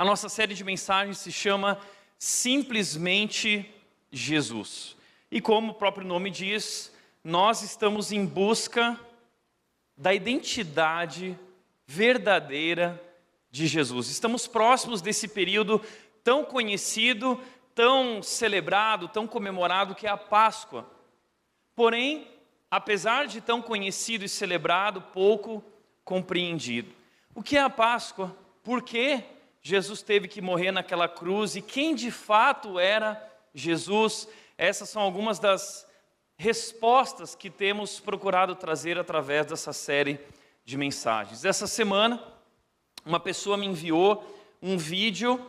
A nossa série de mensagens se chama Simplesmente Jesus. E como o próprio nome diz, nós estamos em busca da identidade verdadeira de Jesus. Estamos próximos desse período tão conhecido, tão celebrado, tão comemorado, que é a Páscoa. Porém, apesar de tão conhecido e celebrado, pouco compreendido. O que é a Páscoa? Por que Jesus teve que morrer naquela cruz? E quem de fato era Jesus? Essas são algumas das respostas que temos procurado trazer através dessa série de mensagens. Essa semana, uma pessoa me enviou um vídeo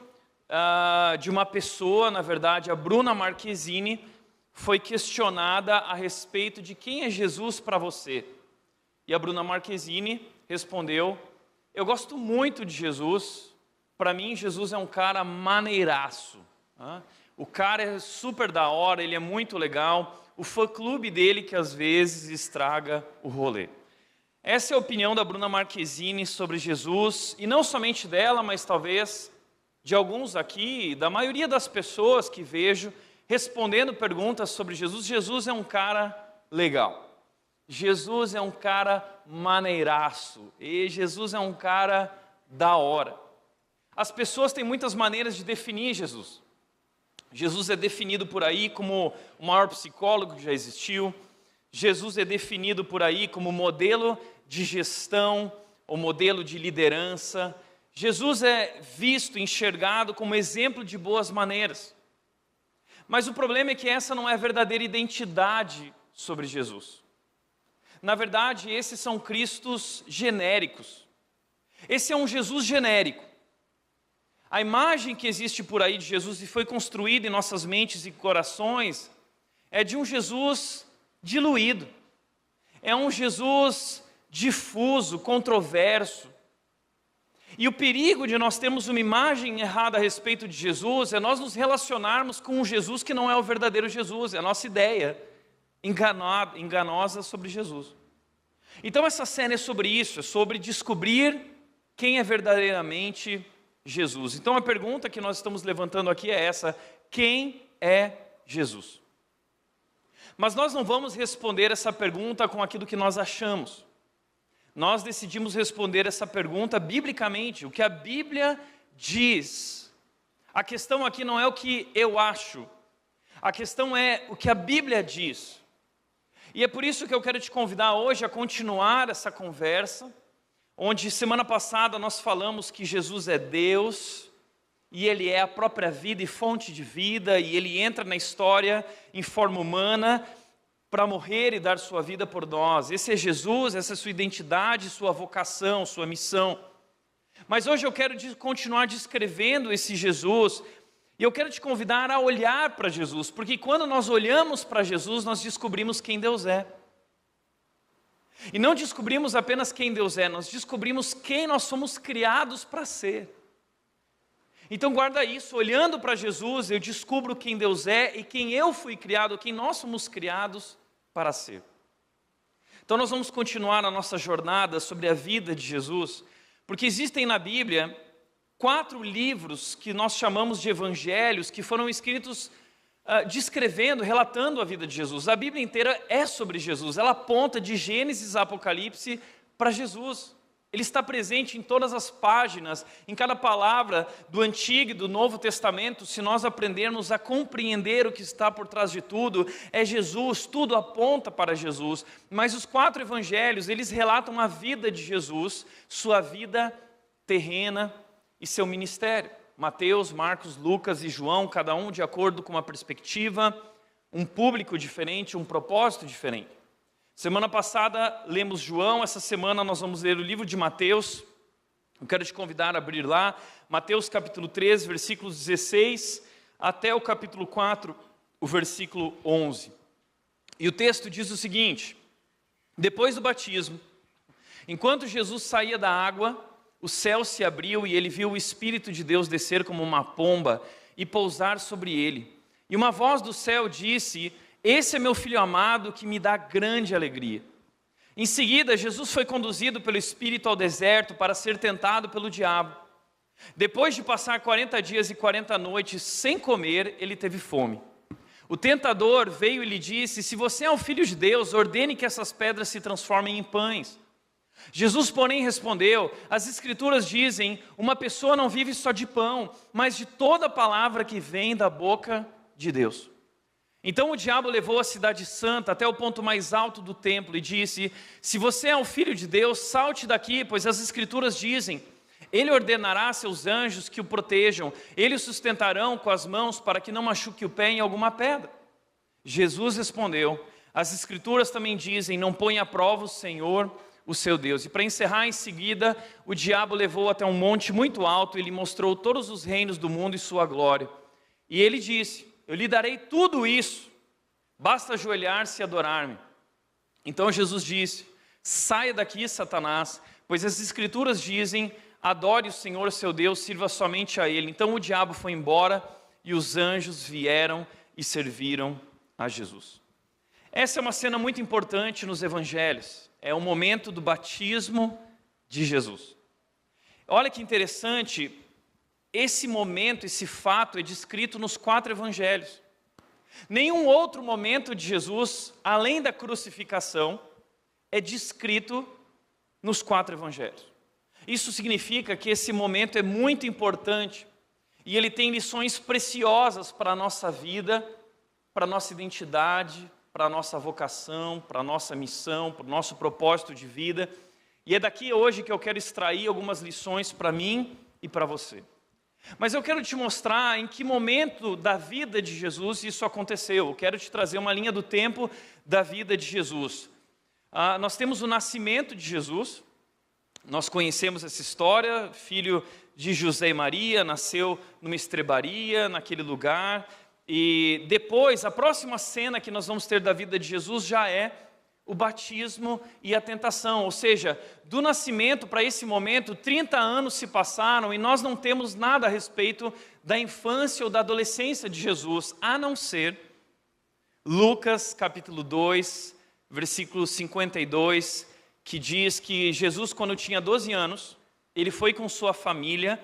de uma pessoa, na verdade, a Bruna Marquezine, foi questionada a respeito de quem é Jesus para você. E a Bruna Marquezine respondeu: eu gosto muito de Jesus, para mim Jesus é um cara maneiraço. O cara é super da hora, ele é muito legal, o fã-clube dele que às vezes estraga o rolê. Essa é a opinião da Bruna Marquezine sobre Jesus, e não somente dela, mas talvez de alguns aqui, da maioria das pessoas que vejo respondendo perguntas sobre Jesus. Jesus é um cara legal, Jesus é um cara maneiraço, e Jesus é um cara da hora. As pessoas têm muitas maneiras de definir Jesus. Jesus é definido por aí como o maior psicólogo que já existiu. Jesus é definido por aí como modelo de gestão ou modelo de liderança. Jesus é visto, enxergado como exemplo de boas maneiras. Mas o problema é que essa não é a verdadeira identidade sobre Jesus. Na verdade, esses são Cristos genéricos. Esse é um Jesus genérico. A imagem que existe por aí de Jesus e foi construída em nossas mentes e corações é de um Jesus diluído. É um Jesus difuso, controverso. E o perigo de nós termos uma imagem errada a respeito de Jesus é nós nos relacionarmos com um Jesus que não é o verdadeiro Jesus, é a nossa ideia enganosa sobre Jesus. Então essa série é sobre isso, é sobre descobrir quem é verdadeiramente Jesus. Então a pergunta que nós estamos levantando aqui é essa: quem é Jesus? Mas nós não vamos responder essa pergunta com aquilo que nós achamos. Nós decidimos responder essa pergunta biblicamente, o que a Bíblia diz. A questão aqui não é o que eu acho, a questão é o que a Bíblia diz. E é por isso que eu quero te convidar hoje a continuar essa conversa, onde semana passada nós falamos que Jesus é Deus, e Ele é a própria vida e fonte de vida, e Ele entra na história em forma humana, para morrer e dar sua vida por nós. Esse é Jesus, essa é sua identidade, sua vocação, sua missão. Mas hoje eu quero continuar descrevendo esse Jesus, e eu quero te convidar a olhar para Jesus, porque quando nós olhamos para Jesus, nós descobrimos quem Deus é. E não descobrimos apenas quem Deus é, nós descobrimos quem nós somos criados para ser. Então guarda isso, olhando para Jesus, eu descubro quem Deus é e quem eu fui criado, quem nós somos criados para ser. Então nós vamos continuar a nossa jornada sobre a vida de Jesus, porque existem na Bíblia 4 livros que nós chamamos de evangelhos, que foram escritos descrevendo, relatando a vida de Jesus. A Bíblia inteira é sobre Jesus, ela aponta de Gênesis a Apocalipse para Jesus. Ele está presente em todas as páginas, em cada palavra do Antigo e do Novo Testamento. Se nós aprendermos a compreender o que está por trás de tudo, é Jesus, tudo aponta para Jesus. Mas os 4 evangelhos, eles relatam a vida de Jesus, sua vida terrena e seu ministério. Mateus, Marcos, Lucas e João, cada um de acordo com uma perspectiva, um público diferente, um propósito diferente. Semana passada lemos João, essa semana nós vamos ler o livro de Mateus. Eu quero te convidar a abrir lá, Mateus capítulo 3, versículos 16 até o capítulo 4, o versículo 11. E o texto diz o seguinte: depois do batismo, enquanto Jesus saía da água, o céu se abriu e ele viu o Espírito de Deus descer como uma pomba e pousar sobre ele. E uma voz do céu disse: esse é meu filho amado que me dá grande alegria. Em seguida, Jesus foi conduzido pelo Espírito ao deserto para ser tentado pelo diabo. Depois de passar 40 dias e 40 noites sem comer, ele teve fome. O tentador veio e lhe disse: se você é o Filho de Deus, ordene que essas pedras se transformem em pães. Jesus, porém, respondeu: as Escrituras dizem, uma pessoa não vive só de pão, mas de toda palavra que vem da boca de Deus. Então o diabo levou a cidade santa até o ponto mais alto do templo e disse: se você é o Filho de Deus, salte daqui, pois as Escrituras dizem, ele ordenará a seus anjos que o protejam, eles o sustentarão com as mãos para que não machuque o pé em alguma pedra. Jesus respondeu: as Escrituras também dizem, não ponha à prova o Senhor, o seu Deus. E para encerrar, em seguida, o diabo levou até um monte muito alto e lhe mostrou todos os reinos do mundo e sua glória. E ele disse: eu lhe darei tudo isso, basta ajoelhar-se e adorar-me. Então Jesus disse: saia daqui, Satanás, pois as Escrituras dizem, adore o Senhor seu Deus, sirva somente a Ele. Então o diabo foi embora e os anjos vieram e serviram a Jesus. Essa é uma cena muito importante nos evangelhos. É o momento do batismo de Jesus. Olha que interessante, esse momento, esse fato é descrito nos 4 evangelhos. Nenhum outro momento de Jesus, além da crucificação, é descrito nos 4 evangelhos. Isso significa que esse momento é muito importante e ele tem lições preciosas para a nossa vida, para a nossa identidade, para a nossa vocação, para a nossa missão, para o nosso propósito de vida. E é daqui hoje que eu quero extrair algumas lições para mim e para você. Mas eu quero te mostrar em que momento da vida de Jesus isso aconteceu. Eu quero te trazer uma linha do tempo da vida de Jesus. Nós temos o nascimento de Jesus. Nós conhecemos essa história, filho de José e Maria, nasceu numa estrebaria, naquele lugar. E depois, a próxima cena que nós vamos ter da vida de Jesus já é o batismo e a tentação. Ou seja, do nascimento para esse momento, 30 anos se passaram e nós não temos nada a respeito da infância ou da adolescência de Jesus, a não ser Lucas capítulo 2, versículo 52, que diz que Jesus, quando tinha 12 anos, ele foi com sua família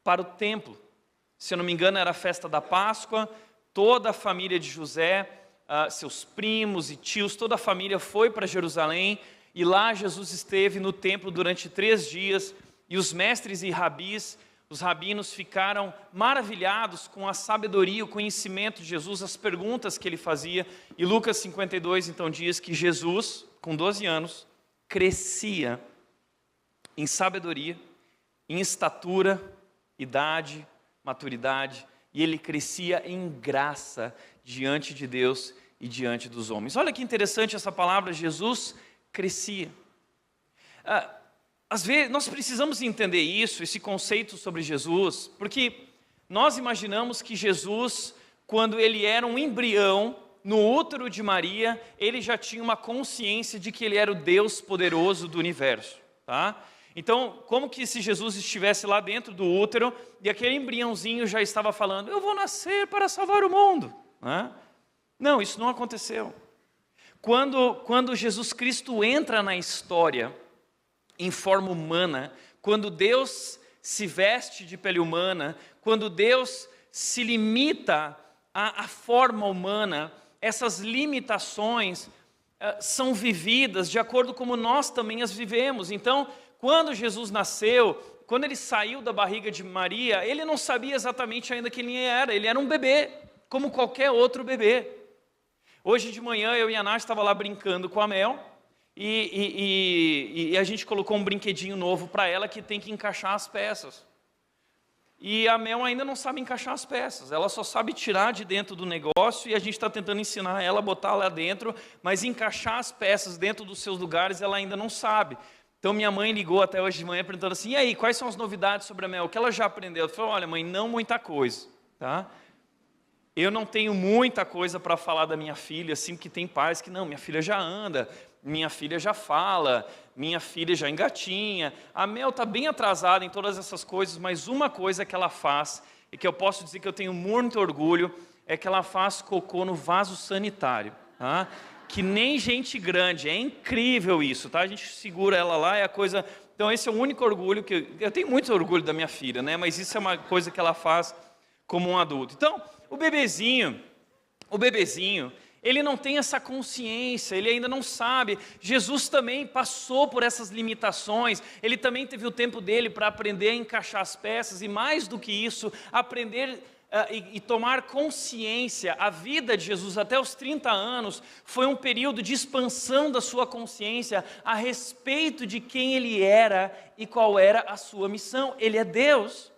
para o templo. Se eu não me engano, era a festa da Páscoa. Toda a família de José, seus primos e tios, toda a família foi para Jerusalém. E lá Jesus esteve no templo durante 3 dias. E os mestres e rabis, os rabinos, ficaram maravilhados com a sabedoria e o conhecimento de Jesus, as perguntas que ele fazia. E Lucas 52, então, diz que Jesus, com 12 anos, crescia em sabedoria, em estatura, idade, maturidade, e ele crescia em graça diante de Deus e diante dos homens. Olha que interessante essa palavra, Jesus crescia. Às vezes nós precisamos entender isso, esse conceito sobre Jesus, porque nós imaginamos que Jesus, quando ele era um embrião, no útero de Maria, ele já tinha uma consciência de que ele era o Deus poderoso do universo, tá? Então, como que se Jesus estivesse lá dentro do útero e aquele embriãozinho já estava falando, eu vou nascer para salvar o mundo, né? Não, isso não aconteceu. Quando Jesus Cristo entra na história em forma humana, quando Deus se veste de pele humana, quando Deus se limita à forma humana, essas limitações são vividas de acordo como nós também as vivemos. Então, quando Jesus nasceu, quando ele saiu da barriga de Maria, ele não sabia exatamente ainda quem ele era um bebê, como qualquer outro bebê. Hoje de manhã eu e a Nath estava lá brincando com a Mel, e a gente colocou um brinquedinho novo para ela que tem que encaixar as peças. E a Mel ainda não sabe encaixar as peças, ela só sabe tirar de dentro do negócio e a gente está tentando ensinar ela a botar lá dentro, mas encaixar as peças dentro dos seus lugares ela ainda não sabe. Então minha mãe ligou até hoje de manhã perguntando assim, e aí, quais são as novidades sobre a Mel? O que ela já aprendeu? Eu falei, olha mãe, não muita coisa, tá? Eu não tenho muita coisa para falar da minha filha, assim, porque tem pais que não, minha filha já anda, minha filha já fala, minha filha já engatinha. A Mel está bem atrasada em todas essas coisas, mas uma coisa que ela faz, e que eu posso dizer que eu tenho muito orgulho, é que ela faz cocô no vaso sanitário, tá? Que nem gente grande, é incrível isso, tá? A gente segura ela lá, é a coisa Então esse é o único orgulho que eu tenho muito orgulho da minha filha, né? Mas isso é uma coisa que ela faz como um adulto. Então, o bebezinho, ele não tem essa consciência, ele ainda não sabe. Jesus também passou por essas limitações, ele também teve o tempo dele para aprender a encaixar as peças, e mais do que isso, aprender e tomar consciência. A vida de Jesus até os 30 anos foi um período de expansão da sua consciência a respeito de quem ele era e qual era a sua missão. Ele é Deus,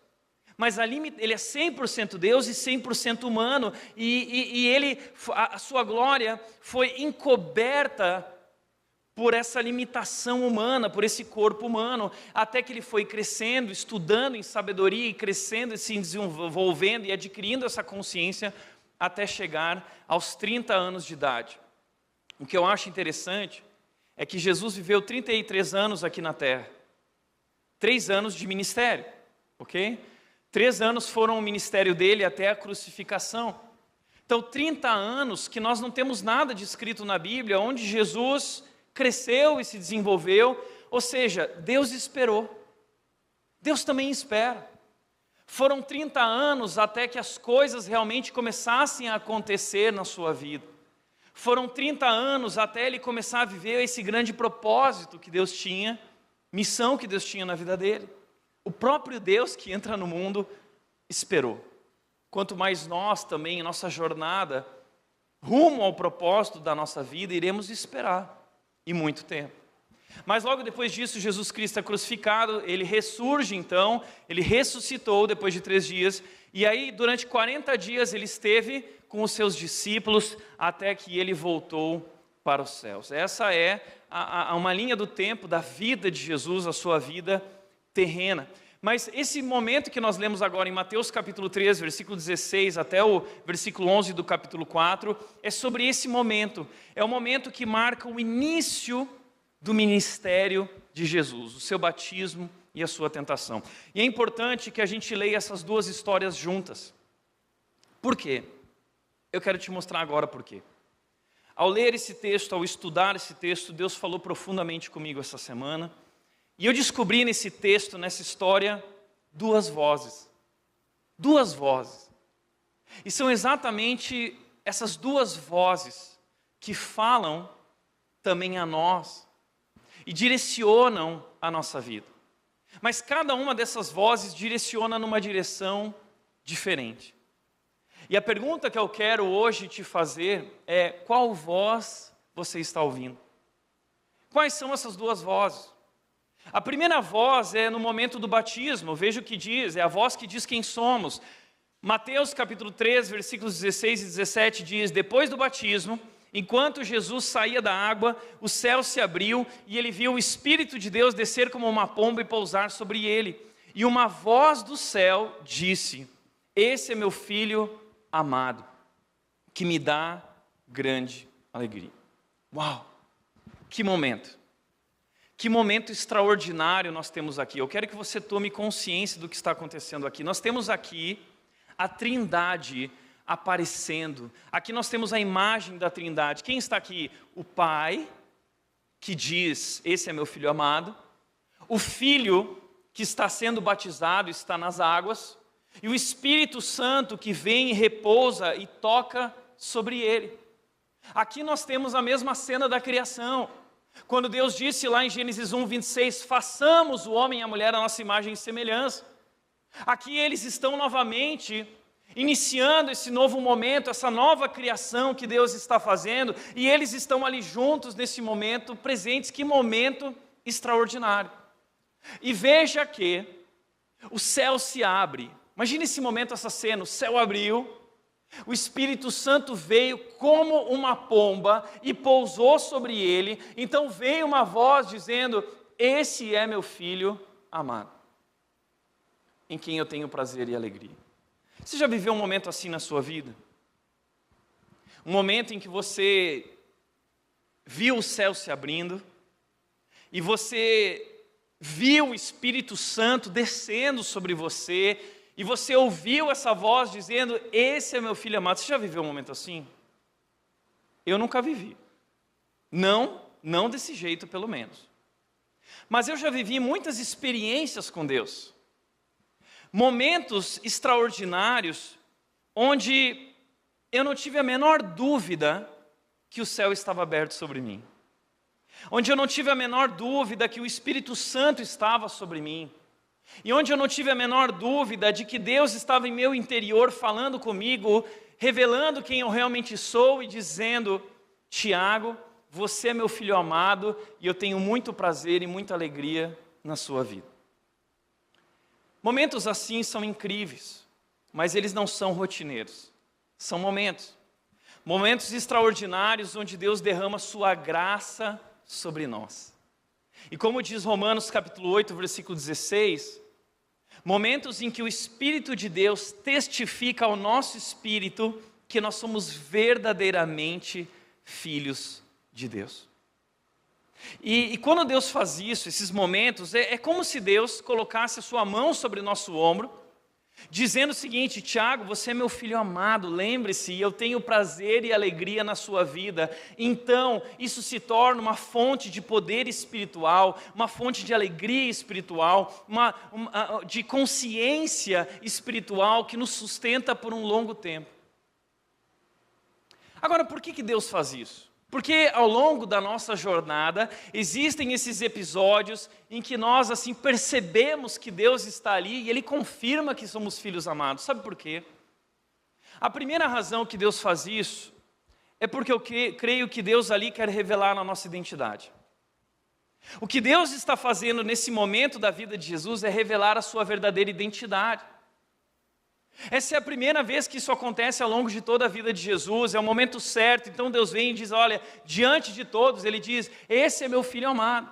mas ele é 100% Deus e 100% humano, e a sua glória foi encoberta por essa limitação humana, por esse corpo humano, até que ele foi crescendo, estudando em sabedoria e crescendo e se desenvolvendo e adquirindo essa consciência até chegar aos 30 anos de idade. O que eu acho interessante é que Jesus viveu 33 anos aqui na Terra, 3 anos de ministério, ok? 3 anos foram o ministério dele até a crucificação. Então, 30 anos que nós não temos nada de escrito na Bíblia, onde Jesus cresceu e se desenvolveu, ou seja, Deus esperou. Deus também espera. Foram 30 anos até que as coisas realmente começassem a acontecer na sua vida. Foram 30 anos até ele começar a viver esse grande propósito que Deus tinha, missão que Deus tinha na vida dele. O próprio Deus que entra no mundo esperou. Quanto mais nós também, em nossa jornada, rumo ao propósito da nossa vida, iremos esperar, e muito tempo. Mas logo depois disso, Jesus Cristo é crucificado, ele ressurge então, ele ressuscitou depois de 3 dias, e aí durante 40 dias ele esteve com os seus discípulos, até que ele voltou para os céus. Essa é uma linha do tempo da vida de Jesus, a sua vida terrena. Mas esse momento que nós lemos agora em Mateus capítulo 3, versículo 16 até o versículo 11 do capítulo 4, é sobre esse momento. É o momento que marca o início do ministério de Jesus, o seu batismo e a sua tentação. E é importante que a gente leia essas 2 histórias juntas. Por quê? Eu quero te mostrar agora por quê. Ao ler esse texto, ao estudar esse texto, Deus falou profundamente comigo essa semana. E eu descobri nesse texto, nessa história, 2 vozes. 2 vozes. E são exatamente essas 2 vozes que falam também a nós e direcionam a nossa vida. Mas cada uma dessas vozes direciona numa direção diferente. E a pergunta que eu quero hoje te fazer é: qual voz você está ouvindo? Quais são essas 2 vozes? A primeira voz é no momento do batismo, veja o que diz, é a voz que diz quem somos. Mateus capítulo 3, versículos 16 e 17 diz: depois do batismo, enquanto Jesus saía da água, o céu se abriu e ele viu o Espírito de Deus descer como uma pomba e pousar sobre ele. E uma voz do céu disse: esse é meu filho amado, que me dá grande alegria. Uau, que momento! Que momento extraordinário nós temos aqui. Eu quero que você tome consciência do que está acontecendo aqui. Nós temos aqui a Trindade aparecendo. Aqui nós temos a imagem da Trindade. Quem está aqui? O Pai, que diz: esse é meu filho amado. O Filho, que está sendo batizado, está nas águas. E o Espírito Santo, que vem e repousa e toca sobre ele. Aqui nós temos a mesma cena da criação. Quando Deus disse lá em Gênesis 1, 26, façamos o homem e a mulher a nossa imagem e semelhança. Aqui eles estão novamente iniciando esse novo momento, essa nova criação que Deus está fazendo, e eles estão ali juntos nesse momento, presentes. Que momento extraordinário. E veja que o céu se abre. Imagine esse momento, essa cena, o céu abriu. O Espírito Santo veio como uma pomba e pousou sobre ele. Então veio uma voz dizendo: esse é meu filho amado, em quem eu tenho prazer e alegria. Você já viveu um momento assim na sua vida? Um momento em que você viu o céu se abrindo e você viu o Espírito Santo descendo sobre você, e você ouviu essa voz dizendo: esse é meu filho amado. Você já viveu um momento assim? Eu nunca vivi. Não desse jeito, pelo menos. Mas eu já vivi muitas experiências com Deus. Momentos extraordinários onde eu não tive a menor dúvida que o céu estava aberto sobre mim. Onde eu não tive a menor dúvida que o Espírito Santo estava sobre mim. E onde eu não tive a menor dúvida de que Deus estava em meu interior falando comigo, revelando quem eu realmente sou e dizendo: Tiago, você é meu filho amado e eu tenho muito prazer e muita alegria na sua vida. Momentos assim são incríveis, mas eles não são rotineiros. São momentos extraordinários onde Deus derrama sua graça sobre nós. E como diz Romanos capítulo 8, versículo 16, momentos em que o Espírito de Deus testifica ao nosso espírito que nós somos verdadeiramente filhos de Deus. E quando Deus faz isso, esses momentos, é como se Deus colocasse a sua mão sobre o nosso ombro, dizendo o seguinte: Tiago, você é meu filho amado, lembre-se, eu tenho prazer e alegria na sua vida. Então, isso se torna uma fonte de poder espiritual, uma fonte de alegria espiritual, de consciência espiritual que nos sustenta por um longo tempo. Agora, por que Deus faz isso? Porque ao longo da nossa jornada, existem esses episódios em que nós assim percebemos que Deus está ali e Ele confirma que somos filhos amados. Sabe por quê? A primeira razão que Deus faz isso é porque eu creio que Deus ali quer revelar a nossa identidade. O que Deus está fazendo nesse momento da vida de Jesus é revelar a sua verdadeira identidade. Essa é a primeira vez que isso acontece ao longo de toda a vida de Jesus, é o momento certo. Então Deus vem e diz: olha, diante de todos, Ele diz: esse é meu filho amado.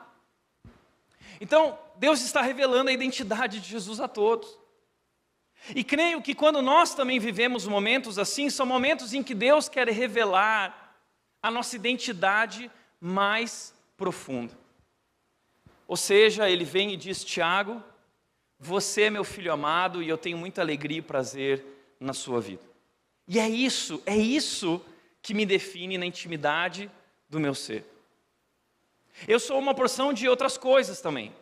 Então Deus está revelando a identidade de Jesus a todos. E creio que quando nós também vivemos momentos assim, são momentos em que Deus quer revelar a nossa identidade mais profunda. Ou seja, Ele vem e diz: Tiago, você é meu filho amado e eu tenho muita alegria e prazer na sua vida. E é isso que me define na intimidade do meu ser. Eu sou uma porção de outras coisas também.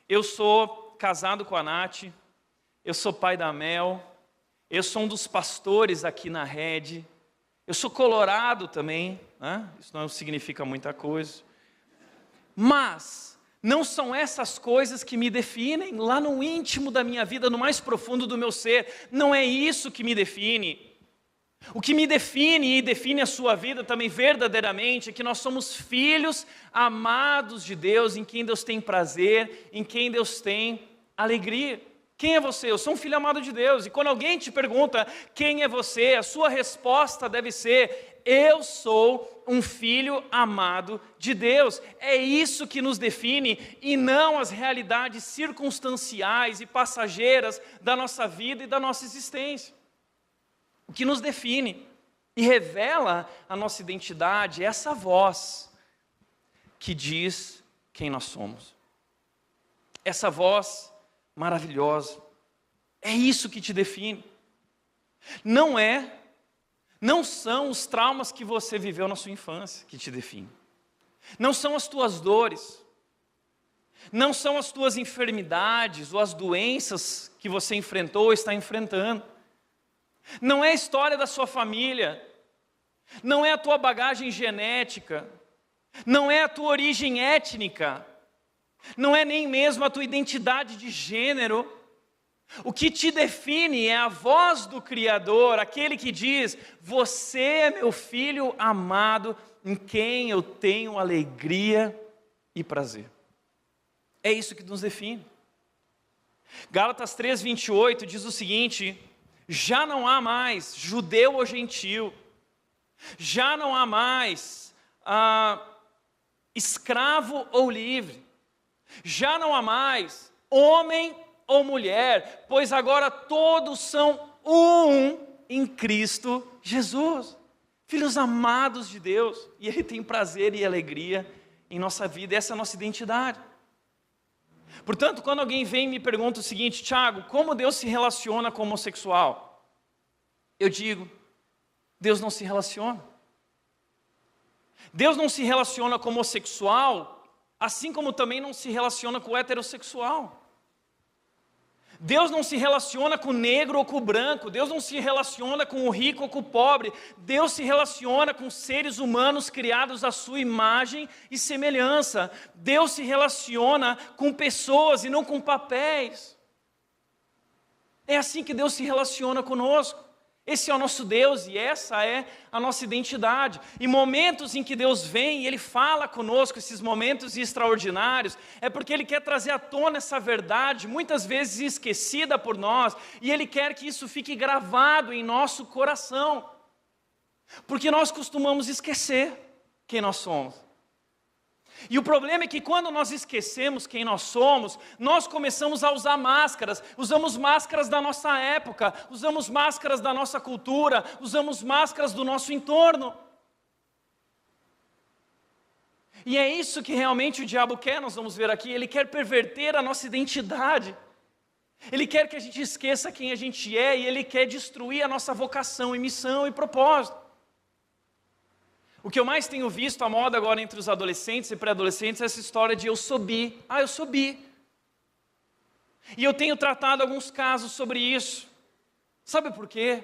Eu sou casado com a Nath, eu sou pai da Mel, eu sou um dos pastores aqui na Rede, eu sou colorado também, né? Isso não significa muita coisa. Mas não são essas coisas que me definem lá no íntimo da minha vida, no mais profundo do meu ser. Não é isso que me define. O que me define e define a sua vida também verdadeiramente é que nós somos filhos amados de Deus, em quem Deus tem prazer, em quem Deus tem alegria. Quem é você? Eu sou um filho amado de Deus. E quando alguém te pergunta quem é você, a sua resposta deve ser: eu sou um filho amado de Deus. É isso que nos define e não as realidades circunstanciais e passageiras da nossa vida e da nossa existência. O que nos define e revela a nossa identidade é essa voz que diz quem nós somos. Essa voz maravilhosa. É isso que te define. Não são os traumas que você viveu na sua infância que te definem. Não são as tuas dores. Não são as tuas enfermidades ou as doenças que você enfrentou ou está enfrentando. Não é a história da sua família. Não é a tua bagagem genética. Não é a tua origem étnica. Não é nem mesmo a tua identidade de gênero. O que te define é a voz do Criador, aquele que diz: você é meu filho amado, em quem eu tenho alegria e prazer. É isso que nos define. Gálatas 3:28 diz o seguinte: já não há mais judeu ou gentil, já não há mais escravo ou livre, já não há mais homem ou mulher, pois agora todos são um em Cristo Jesus. Filhos amados de Deus, e Ele tem prazer e alegria em nossa vida, essa é a nossa identidade. Portanto, quando alguém vem e me pergunta o seguinte: Tiago, como Deus se relaciona com o homossexual? Eu digo: Deus não se relaciona. Deus não se relaciona com o homossexual Assim como também não se relaciona com o heterossexual. Deus não se relaciona com o negro ou com o branco. Deus não se relaciona com o rico ou com o pobre. Deus se relaciona com seres humanos criados à sua imagem e semelhança. Deus se relaciona com pessoas e não com papéis. É assim que Deus se relaciona conosco. Esse é o nosso Deus e essa é a nossa identidade. E momentos em que Deus vem e Ele fala conosco, esses momentos extraordinários, é porque Ele quer trazer à tona essa verdade, muitas vezes esquecida por nós, e Ele quer que isso fique gravado em nosso coração. Porque nós costumamos esquecer quem nós somos. E o problema é que quando nós esquecemos quem nós somos, nós começamos a usar máscaras. Usamos máscaras da nossa época, usamos máscaras da nossa cultura, usamos máscaras do nosso entorno. E é isso que realmente o diabo quer, nós vamos ver aqui. Ele quer perverter a nossa identidade. Ele quer que a gente esqueça quem a gente é e ele quer destruir a nossa vocação e missão e propósito. O que eu mais tenho visto à moda agora entre os adolescentes e pré-adolescentes é essa história de eu sou bi. Eu sou bi. E eu tenho tratado alguns casos sobre isso. Sabe por quê?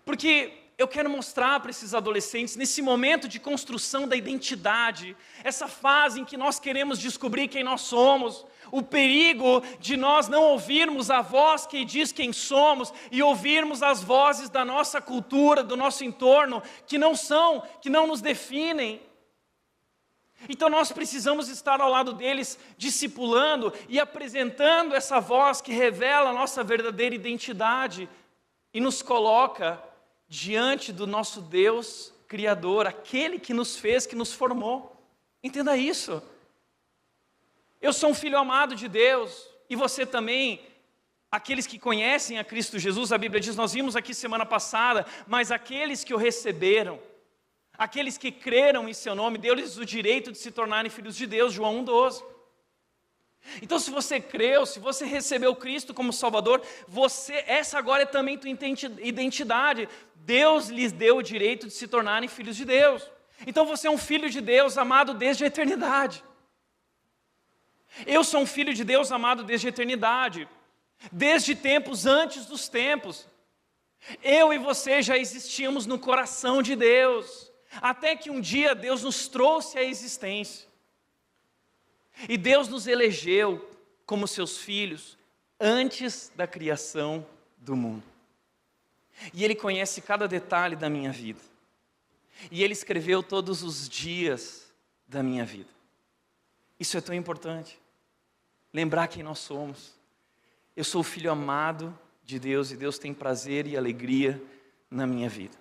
Porque eu quero mostrar para esses adolescentes, nesse momento de construção da identidade, essa fase em que nós queremos descobrir quem nós somos, o perigo de nós não ouvirmos a voz que diz quem somos e ouvirmos as vozes da nossa cultura, do nosso entorno, que não nos definem. Então nós precisamos estar ao lado deles, discipulando e apresentando essa voz que revela a nossa verdadeira identidade e nos coloca diante do nosso Deus Criador, aquele que nos fez, que nos formou. Entenda isso. Eu sou um filho amado de Deus, e você também, aqueles que conhecem a Cristo Jesus, a Bíblia diz, nós vimos aqui semana passada, mas aqueles que o receberam, aqueles que creram em seu nome, deu-lhes o direito de se tornarem filhos de Deus, João 1,12. Então se você creu, se você recebeu Cristo como Salvador, essa agora é também tua identidade. Deus lhes deu o direito de se tornarem filhos de Deus. Então você é um filho de Deus amado desde a eternidade. Eu sou um filho de Deus amado desde a eternidade, desde tempos antes dos tempos. Eu e você já existíamos no coração de Deus, até que um dia Deus nos trouxe à existência. E Deus nos elegeu como seus filhos antes da criação do mundo. E Ele conhece cada detalhe da minha vida. E Ele escreveu todos os dias da minha vida. Isso é tão importante. Lembrar quem nós somos. Eu sou o filho amado de Deus e Deus tem prazer e alegria na minha vida.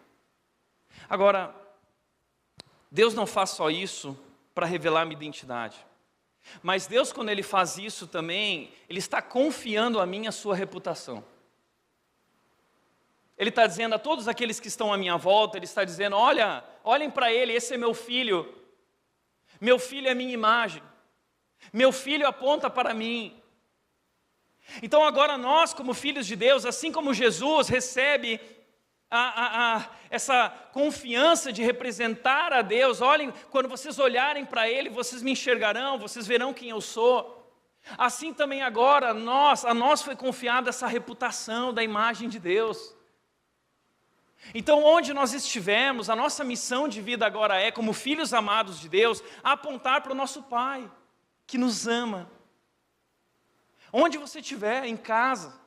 Agora, Deus não faz só isso para revelar minha identidade. Mas Deus, quando Ele faz isso também, Ele está confiando a mim a sua reputação. Ele está dizendo a todos aqueles que estão à minha volta, Ele está dizendo, olhem para Ele, esse é meu filho é minha imagem, meu filho aponta para mim. Então agora nós, como filhos de Deus, assim como Jesus recebe essa confiança de representar a Deus, olhem, quando vocês olharem para Ele, vocês me enxergarão, vocês verão quem eu sou. Assim também agora, a nós foi confiada essa reputação da imagem de Deus. Então onde nós estivermos, a nossa missão de vida agora é, como filhos amados de Deus, apontar para o nosso Pai, que nos ama. Onde você estiver, em casa,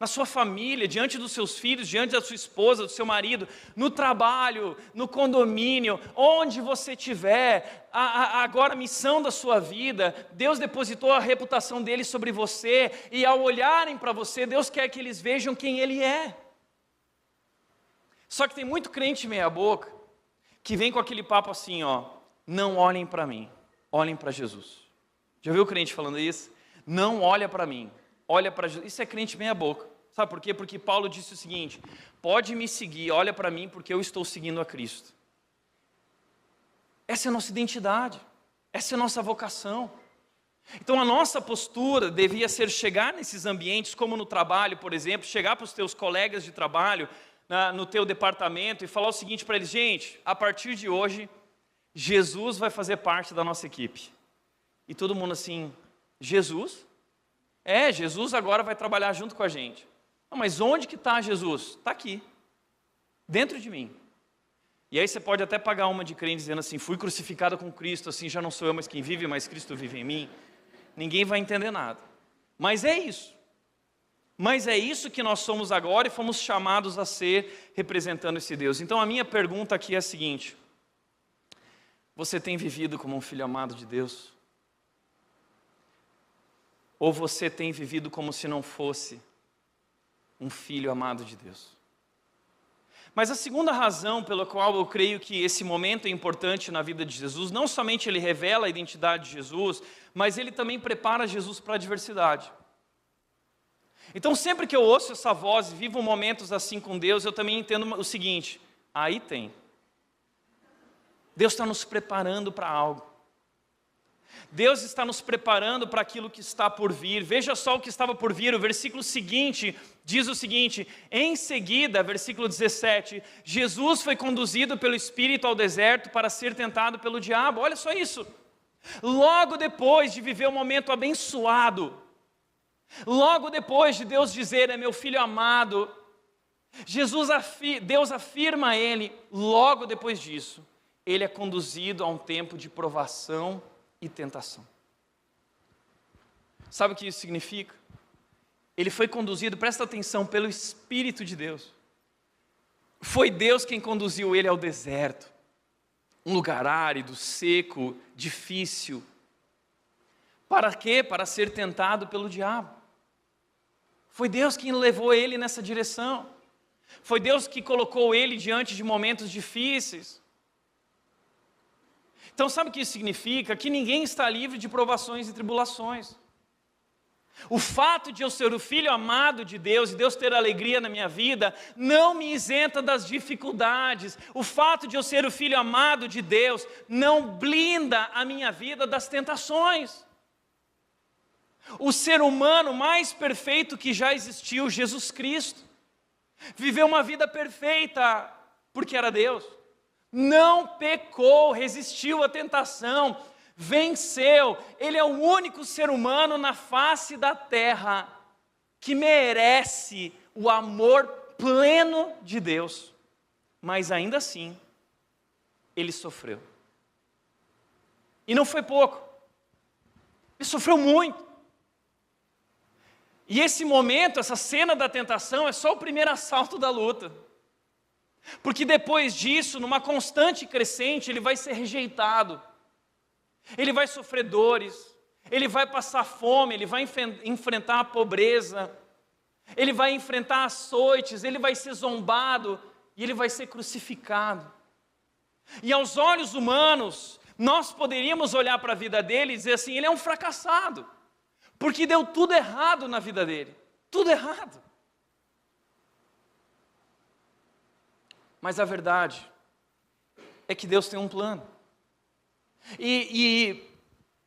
na sua família, diante dos seus filhos, diante da sua esposa, do seu marido, no trabalho, no condomínio, onde você estiver, agora a missão da sua vida, Deus depositou a reputação dele sobre você, e ao olharem para você, Deus quer que eles vejam quem Ele é. Só que tem muito crente meia boca, que vem com aquele papo assim, não olhem para mim, olhem para Jesus. Já viu o crente falando isso? Não olha para mim, olha para Jesus. Isso é crente meia boca. Sabe por quê? Porque Paulo disse o seguinte, pode me seguir, olha para mim porque eu estou seguindo a Cristo. Essa é a nossa identidade, essa é a nossa vocação. Então a nossa postura devia ser chegar nesses ambientes, como no trabalho, por exemplo, chegar para os teus colegas de trabalho, no teu departamento e falar o seguinte para eles, gente, a partir de hoje, Jesus vai fazer parte da nossa equipe. E todo mundo assim, Jesus? Jesus agora vai trabalhar junto com a gente. Não, mas onde que está Jesus? Está aqui, dentro de mim. E aí você pode até pagar uma de crente dizendo assim, fui crucificado com Cristo, assim já não sou eu mais quem vive, mas Cristo vive em mim. Ninguém vai entender nada. Mas é isso. Mas é isso que nós somos agora e fomos chamados a ser representando esse Deus. Então a minha pergunta aqui é a seguinte: você tem vivido como um filho amado de Deus? Ou você tem vivido como se não fosse um filho amado de Deus? Mas a segunda razão pela qual eu creio que esse momento é importante na vida de Jesus, não somente ele revela a identidade de Jesus, mas ele também prepara Jesus para a adversidade. Então sempre que eu ouço essa voz e vivo momentos assim com Deus, eu também entendo o seguinte: aí tem. Deus está nos preparando para algo. Deus está nos preparando para aquilo que está por vir. Veja só o que estava por vir. O versículo seguinte diz o seguinte: em seguida, versículo 17, Jesus foi conduzido pelo Espírito ao deserto para ser tentado pelo diabo. Olha só isso. Logo depois de viver um momento abençoado, logo depois de Deus dizer, é meu filho amado, Deus afirma a ele, logo depois disso, ele é conduzido a um tempo de provação e tentação. Sabe o que isso significa? Ele foi conduzido, presta atenção, pelo Espírito de Deus. Foi Deus quem conduziu ele ao deserto, um lugar árido, seco, difícil. Para quê? Para ser tentado pelo diabo. Foi Deus quem levou ele nessa direção. Foi Deus que colocou ele diante de momentos difíceis. Então sabe o que isso significa? Que ninguém está livre de provações e tribulações. O fato de eu ser o filho amado de Deus e Deus ter alegria na minha vida, não me isenta das dificuldades. O fato de eu ser o filho amado de Deus, não blinda a minha vida das tentações. O ser humano mais perfeito que já existiu, Jesus Cristo, viveu uma vida perfeita porque era Deus. Não pecou, resistiu à tentação, venceu. Ele é o único ser humano na face da terra que merece o amor pleno de Deus. Mas ainda assim, ele sofreu. E não foi pouco. Ele sofreu muito. E esse momento, essa cena da tentação, é só o primeiro assalto da luta. Porque depois disso, numa constante crescente, ele vai ser rejeitado. Ele vai sofrer dores, ele vai passar fome, ele vai enfrentar a pobreza, ele vai enfrentar açoites, ele vai ser zombado e ele vai ser crucificado. E aos olhos humanos, nós poderíamos olhar para a vida dele e dizer assim, ele é um fracassado, porque deu tudo errado na vida dele, tudo errado. Mas a verdade é que Deus tem um plano. E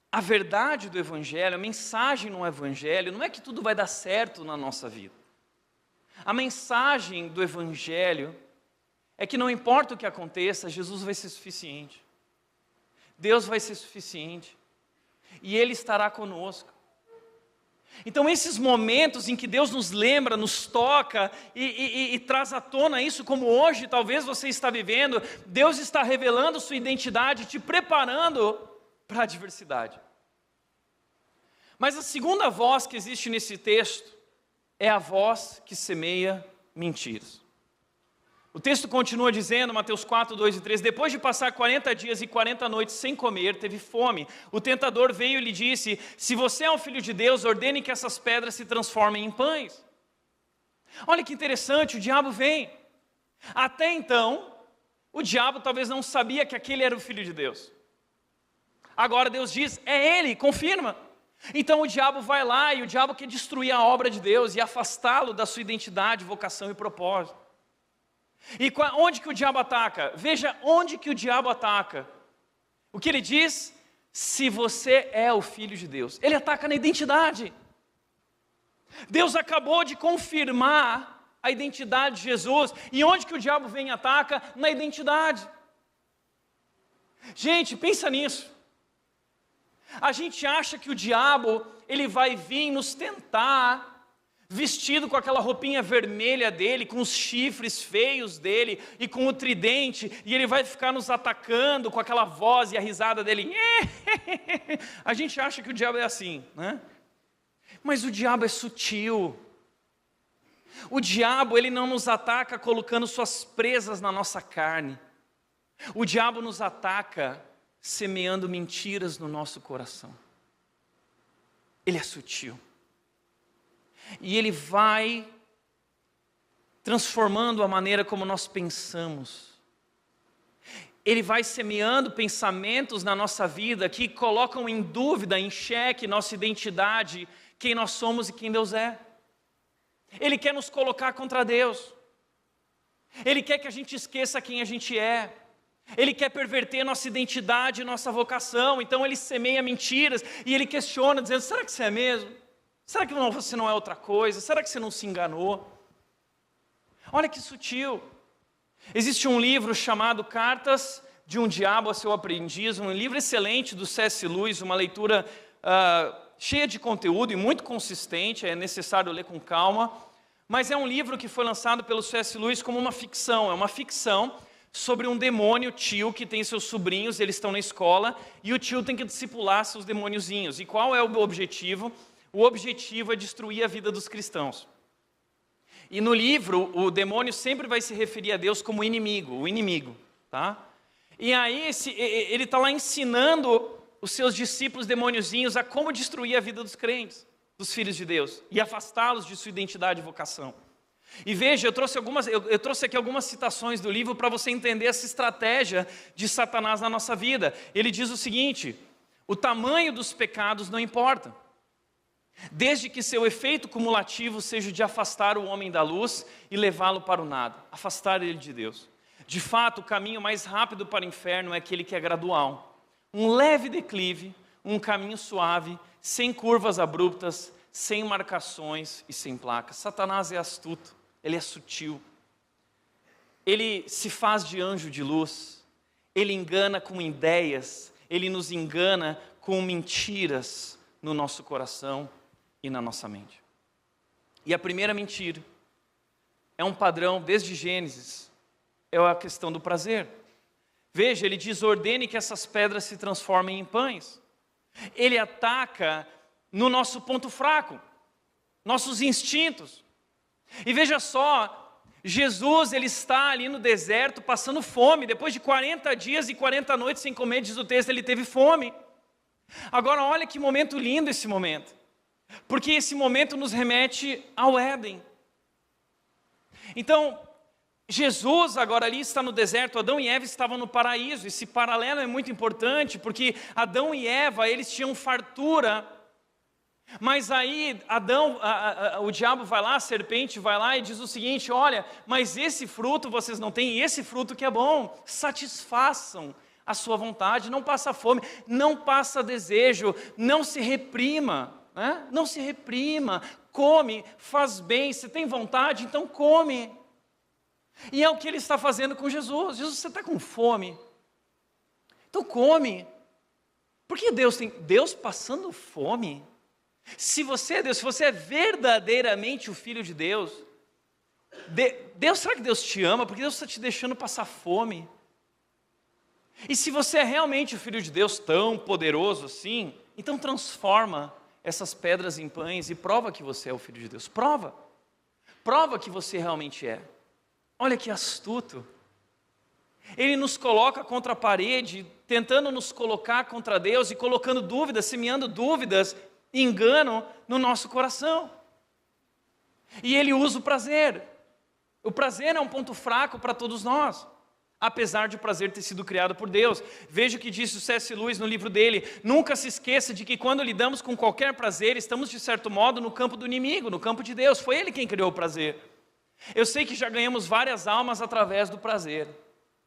a verdade do Evangelho, a mensagem no Evangelho, não é que tudo vai dar certo na nossa vida. A mensagem do Evangelho é que não importa o que aconteça, Jesus vai ser suficiente. Deus vai ser suficiente. E Ele estará conosco. Então esses momentos em que Deus nos lembra, nos toca e traz à tona isso, como hoje talvez você está vivendo, Deus está revelando sua identidade, te preparando para a adversidade. Mas a segunda voz que existe nesse texto é a voz que semeia mentiras. O texto continua dizendo, Mateus 4, 2 e 3, depois de passar 40 dias e 40 noites sem comer, teve fome. O tentador veio e lhe disse, se você é um filho de Deus, ordene que essas pedras se transformem em pães. Olha que interessante, o diabo vem. Até então, o diabo talvez não sabia que aquele era o filho de Deus. Agora Deus diz, é ele, confirma. Então o diabo vai lá e o diabo quer destruir a obra de Deus e afastá-lo da sua identidade, vocação e propósito. E onde que o diabo ataca? Veja onde que o diabo ataca. O que ele diz? Se você é o filho de Deus. Ele ataca na identidade. Deus acabou de confirmar a identidade de Jesus. E onde que o diabo vem e ataca? Na identidade. Gente, pensa nisso. A gente acha que o diabo, ele vai vir nos tentar, vestido com aquela roupinha vermelha dele, com os chifres feios dele e com o tridente, e ele vai ficar nos atacando com aquela voz e a risada dele. A gente acha que o diabo é assim, né? Mas o diabo é sutil. O diabo, ele não nos ataca colocando suas presas na nossa carne. O diabo nos ataca semeando mentiras no nosso coração. Ele é sutil. E ele vai transformando a maneira como nós pensamos. Ele vai semeando pensamentos na nossa vida que colocam em dúvida, em xeque, nossa identidade, quem nós somos e quem Deus é. Ele quer nos colocar contra Deus. Ele quer que a gente esqueça quem a gente é. Ele quer perverter nossa identidade, nossa vocação. Então ele semeia mentiras e ele questiona, dizendo: será que você é mesmo? Será que você não é outra coisa? Será que você não se enganou? Olha que sutil. Existe um livro chamado Cartas de um Diabo a Seu Aprendiz, um livro excelente do C.S. Lewis, uma leitura cheia de conteúdo e muito consistente, é necessário ler com calma, mas é um livro que foi lançado pelo C.S. Lewis como uma ficção, é uma ficção sobre um demônio tio que tem seus sobrinhos, eles estão na escola, e o tio tem que discipular seus demôniozinhos. E qual é o objetivo? O objetivo é destruir a vida dos cristãos. E no livro, o demônio sempre vai se referir a Deus como inimigo, o inimigo, tá? E aí ele está lá ensinando os seus discípulos demôniozinhos a como destruir a vida dos crentes, dos filhos de Deus, e afastá-los de sua identidade e vocação. E veja, eu trouxe aqui algumas citações do livro para você entender essa estratégia de Satanás na nossa vida. Ele diz o seguinte: o tamanho dos pecados não importa, desde que seu efeito cumulativo seja de afastar o homem da luz e levá-lo para o nada, afastar ele de Deus. De fato, o caminho mais rápido para o inferno é aquele que é gradual, um leve declive, um caminho suave, sem curvas abruptas, sem marcações e sem placas. Satanás é astuto, ele é sutil, ele se faz de anjo de luz, ele engana com ideias, ele nos engana com mentiras no nosso coração e na nossa mente. E a primeira mentira é um padrão desde Gênesis, é a questão do prazer. Veja, ele diz: ordene que essas pedras se transformem em pães. Ele ataca no nosso ponto fraco, nossos instintos. E veja só, Jesus, ele está ali no deserto passando fome, depois de 40 dias e 40 noites sem comer, diz o texto, ele teve fome. Agora olha que momento lindo esse momento, porque esse momento nos remete ao Éden. Então, Jesus agora ali está no deserto, Adão e Eva estavam no paraíso. Esse paralelo é muito importante, porque Adão e Eva, eles tinham fartura, mas aí o diabo vai lá, a serpente vai lá e diz o seguinte: olha, mas esse fruto vocês não têm, e esse fruto que é bom, satisfaçam a sua vontade, não passa fome, não passa desejo, não se reprima, né? Não se reprima, come, faz bem, se tem vontade, então come. E é o que ele está fazendo com Jesus. Jesus, você está com fome? Então come. Porque Deus passando fome? Se você é Deus, se você é verdadeiramente o Filho de Deus, será que Deus te ama? Porque Deus está te deixando passar fome. E se você é realmente o Filho de Deus tão poderoso assim, então transforma essas pedras em pães e prova que você é o Filho de Deus. Prova que você realmente é. Olha que astuto. Ele nos coloca contra a parede, tentando nos colocar contra Deus e colocando dúvidas, semeando dúvidas, engano no nosso coração. E ele usa o prazer. O prazer é um ponto fraco para todos nós, apesar de o prazer ter sido criado por Deus. Veja o que disse o C.S. Lewis no livro dele: nunca se esqueça de que quando lidamos com qualquer prazer, estamos de certo modo no campo do inimigo, no campo de Deus. Foi ele quem criou o prazer. Eu sei que já ganhamos várias almas através do prazer.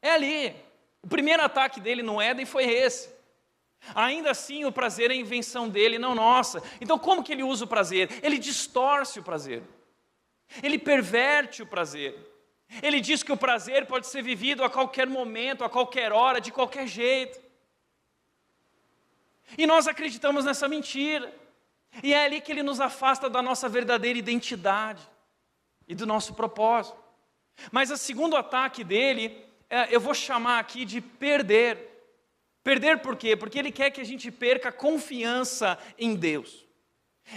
É ali. O primeiro ataque dele no Éden foi esse. Ainda assim, o prazer é a invenção dele, não nossa. Então, como que ele usa o prazer? Ele distorce o prazer. Ele perverte o prazer. Ele diz que o prazer pode ser vivido a qualquer momento, a qualquer hora, de qualquer jeito. E nós acreditamos nessa mentira. E é ali que ele nos afasta da nossa verdadeira identidade e do nosso propósito. Mas o segundo ataque dele, eu vou chamar aqui de perder. Perder por quê? Porque ele quer que a gente perca a confiança em Deus.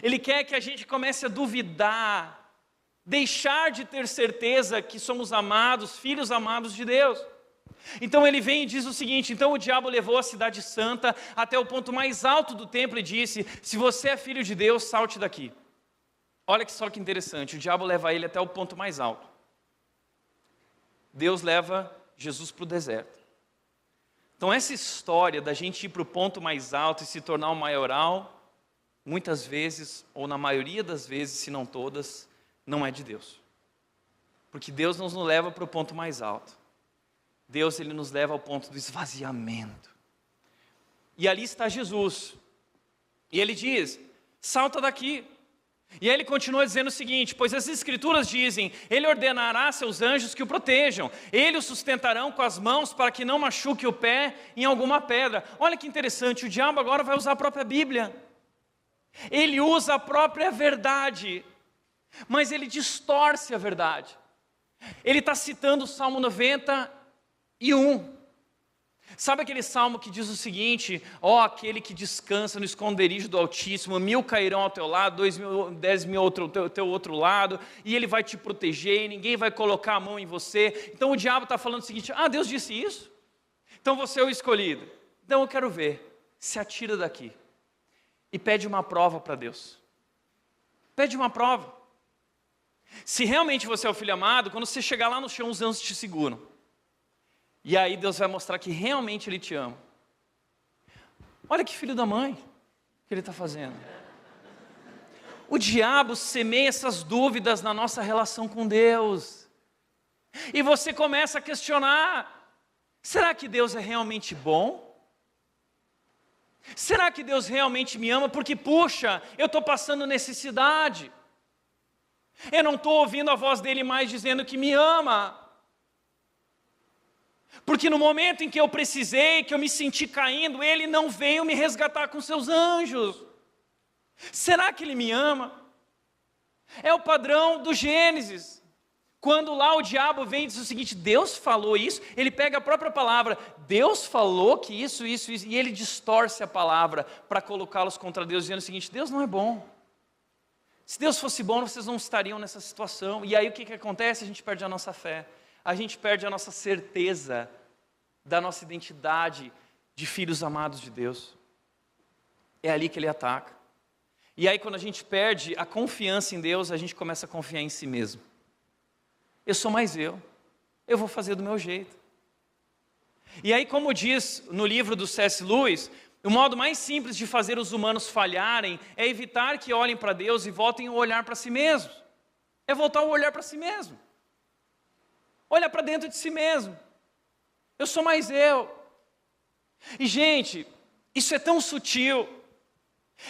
Ele quer que a gente comece a duvidar, deixar de ter certeza que somos amados, filhos amados de Deus. Então ele vem e diz o seguinte: então o diabo levou a cidade santa até o ponto mais alto do templo e disse: se você é filho de Deus, salte daqui. Olha que só que interessante, o diabo leva ele até o ponto mais alto. Deus leva Jesus para o deserto. Então essa história da gente ir para o ponto mais alto e se tornar um maioral, muitas vezes, ou na maioria das vezes, se não todas, não é de Deus. Porque Deus não nos leva para o ponto mais alto. Deus, ele nos leva ao ponto do esvaziamento. E ali está Jesus. E ele diz: salta daqui. E aí ele continua dizendo o seguinte: pois as escrituras dizem, ele ordenará a seus anjos que o protejam, ele o sustentarão com as mãos para que não machuque o pé em alguma pedra. Olha que interessante, o diabo agora vai usar a própria Bíblia. Ele usa a própria verdade, mas ele distorce a verdade. Ele está citando o Salmo 91. Sabe aquele salmo que diz o seguinte: ó, aquele que descansa no esconderijo do Altíssimo, 1000 cairão ao teu lado, 10.000 ao teu outro lado, e ele vai te proteger, e ninguém vai colocar a mão em você. Então o diabo está falando o seguinte: ah, Deus disse isso? Então você é o escolhido. Então eu quero ver, se atira daqui e pede uma prova para Deus. Pede uma prova. Se realmente você é o filho amado, quando você chegar lá no chão, os anjos te seguram. E aí Deus vai mostrar que realmente Ele te ama. Olha que filho da mãe que Ele está fazendo. O diabo semeia essas dúvidas na nossa relação com Deus. E você começa a questionar: será que Deus é realmente bom? Será que Deus realmente me ama? Porque, puxa, eu estou passando necessidade. Eu não estou ouvindo a voz dEle mais dizendo que me ama. Porque no momento em que eu precisei, que eu me senti caindo, Ele não veio me resgatar com seus anjos. Será que Ele me ama? É o padrão do Gênesis. Quando lá o diabo vem e diz o seguinte: Deus falou isso, ele pega a própria palavra, Deus falou que isso, e ele distorce a palavra para colocá-los contra Deus, dizendo o seguinte: Deus não é bom. Se Deus fosse bom, vocês não estariam nessa situação. E aí o que acontece? A gente perde a nossa fé. A gente perde a nossa certeza da nossa identidade de filhos amados de Deus. É ali que ele ataca. E aí quando a gente perde a confiança em Deus, a gente começa a confiar em si mesmo. Eu sou mais eu vou fazer do meu jeito. E aí, como diz no livro do C.S. Lewis, o modo mais simples de fazer os humanos falharem é evitar que olhem para Deus e voltem a olhar para si mesmos. É voltar a olhar para si mesmo. Olha para dentro de si mesmo. Eu sou mais eu. E gente, isso é tão sutil.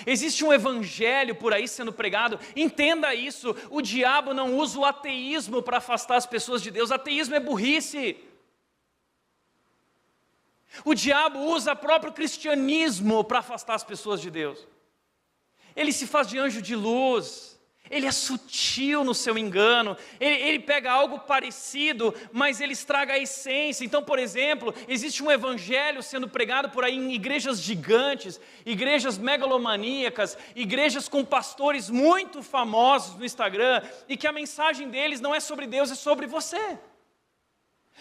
Existe um evangelho por aí sendo pregado. Entenda isso. O diabo não usa o ateísmo para afastar as pessoas de Deus. Ateísmo é burrice. O diabo usa o próprio cristianismo para afastar as pessoas de Deus. Ele se faz de anjo de luz. Ele é sutil no seu engano, ele pega algo parecido, mas ele estraga a essência. Então, por exemplo, existe um evangelho sendo pregado por aí em igrejas gigantes, igrejas megalomaníacas, igrejas com pastores muito famosos no Instagram, e que a mensagem deles não é sobre Deus, é sobre você.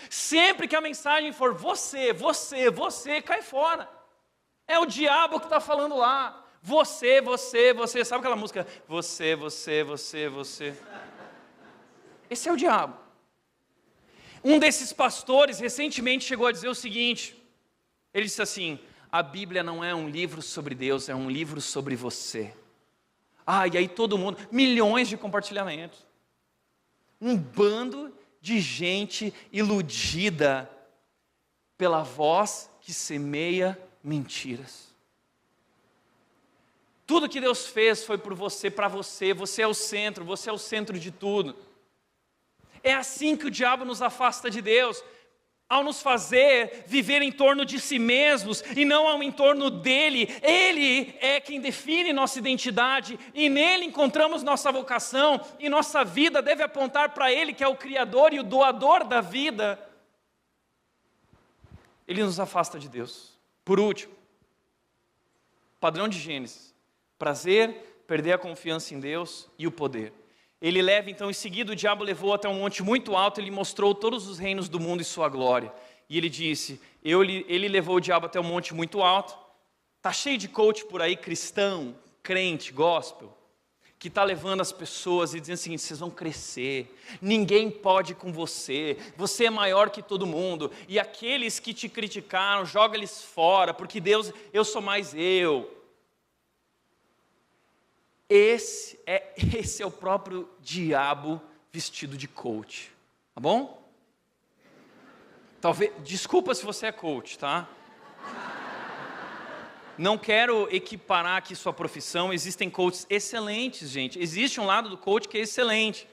Sempre que a mensagem for você, cai fora. É o diabo que está falando lá. Você, sabe aquela música? Você. Esse é o diabo. Um desses pastores recentemente chegou a dizer o seguinte, ele disse assim: a Bíblia não é um livro sobre Deus, é um livro sobre você. E aí todo mundo, milhões de compartilhamentos. Um bando de gente iludida pela voz que semeia mentiras. Tudo que Deus fez foi por você, para você, você é o centro de tudo. É assim que o diabo nos afasta de Deus. ao nos fazer viver em torno de si mesmos e não ao entorno dele. Ele é quem define nossa identidade e nele encontramos nossa vocação e nossa vida deve apontar para ele, que é o Criador e o doador da vida. Ele nos afasta de Deus. Por último, padrão de Gênesis: prazer, perder a confiança em Deus e o poder. Ele leva, então, em seguida, o diabo levou até um monte muito alto, ele mostrou todos os reinos do mundo e sua glória. E ele disse, ele levou o diabo até um monte muito alto. Está cheio de coach por aí, cristão, crente, gospel, que está levando as pessoas e dizendo o seguinte: vocês vão crescer, ninguém pode com você é maior que todo mundo. E aqueles que te criticaram, joga eles fora, porque Deus, eu sou mais eu. Esse é o próprio diabo vestido de coach, tá bom? Talvez, desculpa se você é coach, tá? Não quero equiparar aqui sua profissão, existem coaches excelentes, gente. Existe um lado do coach que é excelente.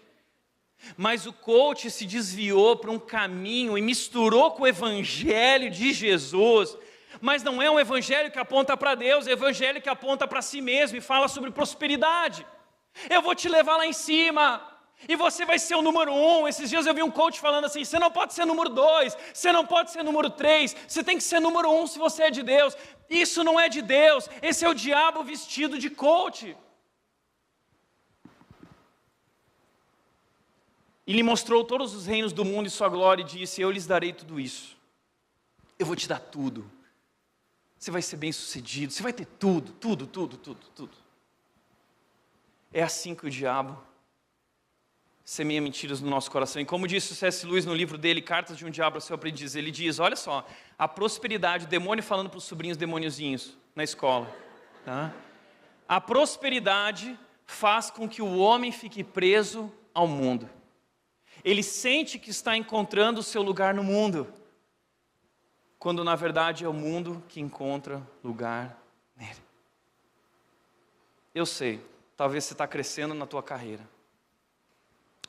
Mas o coach se desviou para um caminho e misturou com o evangelho de Jesus. Mas não é um evangelho que aponta para Deus, é um evangelho que aponta para si mesmo e fala sobre prosperidade. Eu vou te levar lá em cima, e você vai ser o número 1. Esses dias eu vi um coach falando assim: você não pode ser número 2, você não pode ser número 3, você tem que ser número 1 se você é de Deus. Isso não é de Deus, esse é o diabo vestido de coach. E lhe mostrou todos os reinos do mundo e sua glória e disse: eu lhes darei tudo isso, eu vou te dar tudo. Você vai ser bem sucedido, você vai ter tudo. É assim que o diabo semeia mentiras no nosso coração. E como disse o C.S. Lewis no livro dele, Cartas de um Diabo ao Seu Aprendiz, ele diz, olha só, a prosperidade, o demônio falando para os sobrinhos demoniozinhos na escola, tá? A prosperidade faz com que o homem fique preso ao mundo. Ele sente que está encontrando o seu lugar no mundo, quando na verdade é o mundo que encontra lugar nele. Eu sei, talvez você está crescendo na tua carreira,